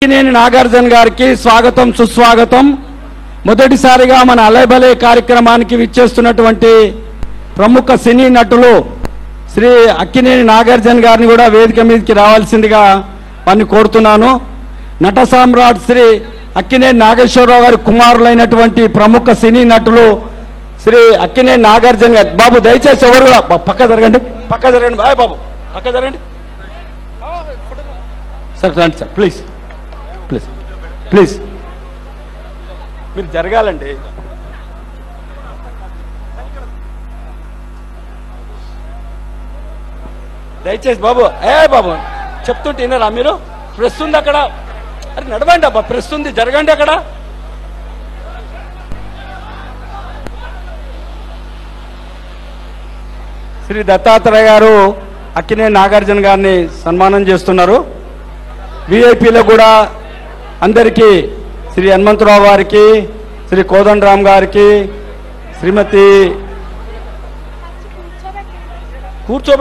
అక్కినేని నాగార్జున గారికి స్వాగతం సుస్వాగతం. మొదటిసారిగా మన అలైబలే కార్యక్రమానికి విచ్చేస్తున్నటువంటి ప్రముఖ సినీ నటులు శ్రీ అక్కినేని నాగార్జున గారిని కూడా వేదిక మీదకి రావాల్సిందిగా వారిని కోరుతున్నాను. నట సామ్రాట్ శ్రీ అక్కినేని నాగేశ్వరరావు గారి కుమారులైనటువంటి ప్రముఖ సినీ నటులు శ్రీ అక్కినేని నాగార్జున గారు. బాబు దయచేసి ఎవరు పక్క జరగండి, పక్క జరగండి. బాయ్ బాబు, పక్క జరగండి సార్. రండి సార్, ప్లీజ్ ప్లీజ్ ప్లీజ్ మీరు జరగాలండి. దయచేసి బాబు, బాబు చెప్తుంటే వినరా మీరు? ప్రెస్ ఉంది అక్కడ, అరే నడవండి అబ్బా, ప్రెస్ ఉంది, జరగండి అక్కడ. శ్రీ దత్తాత్రేయ గారు అక్కినేని నాగార్జున గారిని సన్మానం చేస్తున్నారు. విఐపీలో కూడా అందరికీ శ్రీ హనుమంతరావు గారికి, శ్రీ కోదండరామ్ గారికి, శ్రీమతి కూర్చో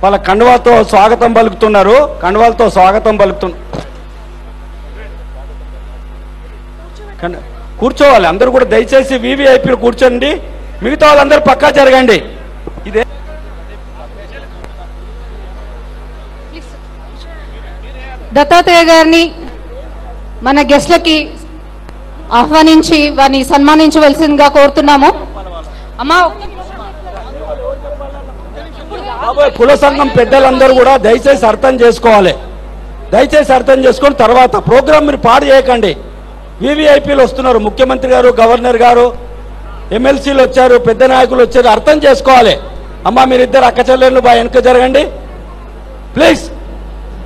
వాళ్ళ కండువాతో స్వాగతం పలుకుతున్నారు. కండువాలతో స్వాగతం కూర్చోవాలి అందరూ కూడా. దయచేసి వివిఐపీలు కూర్చోండి, మిగతా వాళ్ళందరూ పక్కా జరగండి. ఇదే దత్తాత్రేయ గారిని మన గెస్ట్లకి ఆహ్వానించి వారిని సన్మానించవలసిందిగా కోరుతున్నాము. అమ్మా, కుల సంఘం పెద్దలందరూ కూడా దయచేసి అర్థం చేసుకోవాలి. దయచేసి అర్థం చేసుకొని తర్వాత ప్రోగ్రామ్ మీరు పాడు చేయకండి. వివిఐపీలు వస్తున్నారు, ముఖ్యమంత్రి గారు, గవర్నర్ గారు, ఎమ్మెల్సీలు వచ్చారు, పెద్ద నాయకులు వచ్చారు, అర్థం చేసుకోవాలి. అమ్మా మీరిద్దరు అక్క చెల్లెళ్ళు బాగా వెనక జరగండి ప్లీజ్,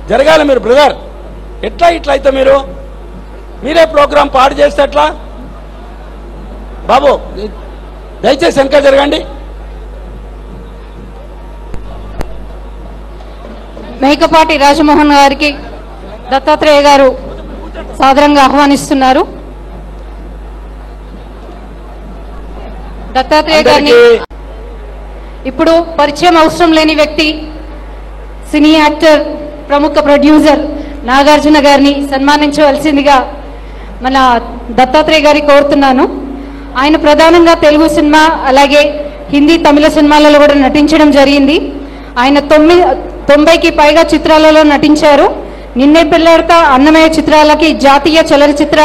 జరగాలి మీరు. బ్రదర్ ఎట్లా ఇట్లయితే మీరే ప్రోగ్రాం పాడు చేస్తే ఎట్లా? బాబు దయచేసి వెనక జరగండి. మేకపాటి రాజమోహన్ గారికి దత్తాత్రేయ గారు సాదరంగా ఆహ్వానిస్తున్నారు. దత్తాత్రేయ గారిని ఇప్పుడు పరిచయం అవసరం లేని వ్యక్తి, సినీ యాక్టర్, ప్రముఖ ప్రొడ్యూసర్ నాగార్జున గారిని సన్మానించవలసిందిగా మన దత్తాత్రేయ గారి కోరుతున్నాను. ఆయన ప్రధానంగా తెలుగు సినిమా అలాగే హిందీ, తమిళ సినిమాలలో కూడా నటించడం జరిగింది. ఆయన 90కి పైగా చిత్రాలలో నటించారు. నిన్నే పెళ్లాడతా, అన్నమయ్య చిత్రాలకి జాతీయ చలనచిత్ర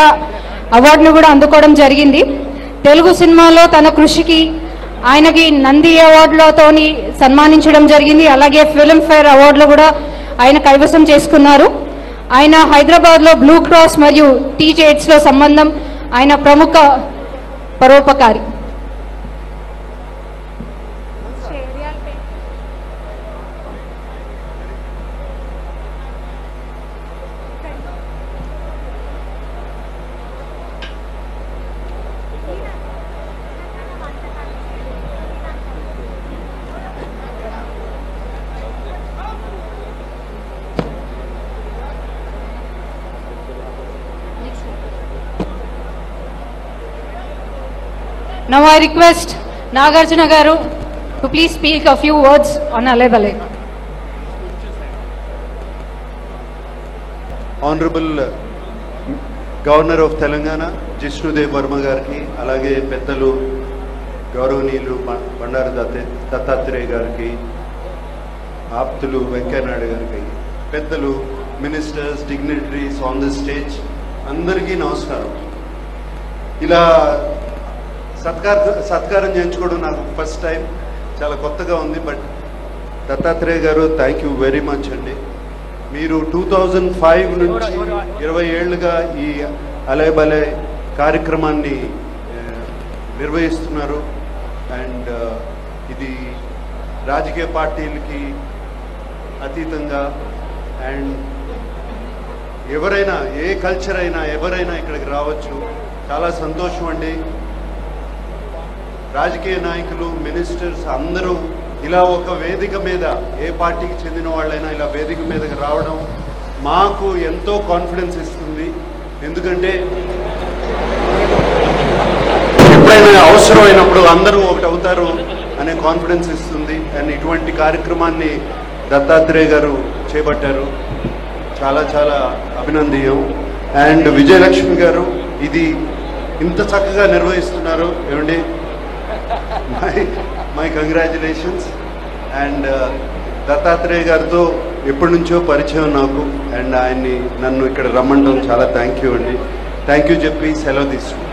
అవార్డును కూడా అందుకోవడం జరిగింది. తెలుగు సినిమాలో తన కృషికి ఆయనకి నంది అవార్డులతోని సన్మానించడం జరిగింది. అలాగే ఫిల్మ్ఫేర్ అవార్డులు కూడా ఆయన కైవసం చేసుకున్నారు. ఆయన హైదరాబాద్లో బ్లూ క్రాస్ మరియు టీజేడ్స్లో సంబంధం ఆయన ప్రముఖ పరోపకారి. Now I request Nagarjuna Garu to please speak a few words on Alebale. Honorable Governor of Telangana, Jishnudev Verma Garki, alage Pettalu, Gauranilu, Bandara Dattatreya Garki, Aptulu, Venkayya Garki, Pettalu, ministers, dignitaries on the stage, Andariki Namaskaram. Ila సత్కారం చేయించుకోవడం నాకు first time, చాలా కొత్తగా ఉంది. But Dattatreya గారు thank you very much అండి. మీరు 2005 నుంచి 20 ఏళ్ళుగా ఈ అలైబలే కార్యక్రమాన్ని నిర్వహిస్తున్నారు. అండ్ ఇది రాజకీయ పార్టీలకి అతీతంగా, అండ్ ఎవరైనా, ఏ కల్చర్ అయినా, ఎవరైనా ఇక్కడికి రావచ్చు. చాలా సంతోషం అండి. రాజకీయ నాయకులు, మినిస్టర్స్ అందరూ ఇలా ఒక వేదిక మీద, ఏ పార్టీకి చెందిన వాళ్ళైనా ఇలా వేదిక మీదకి రావడం మాకు ఎంతో కాన్ఫిడెన్స్ ఇస్తుంది. ఎందుకంటే ఎప్పుడైనా అవసరమైనప్పుడు అందరూ ఒకటి అవుతారు అనే కాన్ఫిడెన్స్ ఇస్తుంది. అండ్ ఇటువంటి కార్యక్రమాన్ని దత్తాత్రేయ గారు చేపట్టారు. చాలా చాలా అభినందనీయం. అండ్ విజయలక్ష్మి గారు ఇది ఇంత చక్కగా నిర్వహిస్తున్నారు ఏమండి, మై కంగ్రాచులేషన్స్. అండ్ దత్తాత్రేయ గారితో ఎప్పటి నుంచో పరిచయం నాకు, అండ్ ఆయన్ని నన్ను ఇక్కడ రమ్మంటాం చాలా థ్యాంక్ యూ అండి. థ్యాంక్ యూ చెప్పి సెలవు తీసుకుంటాం.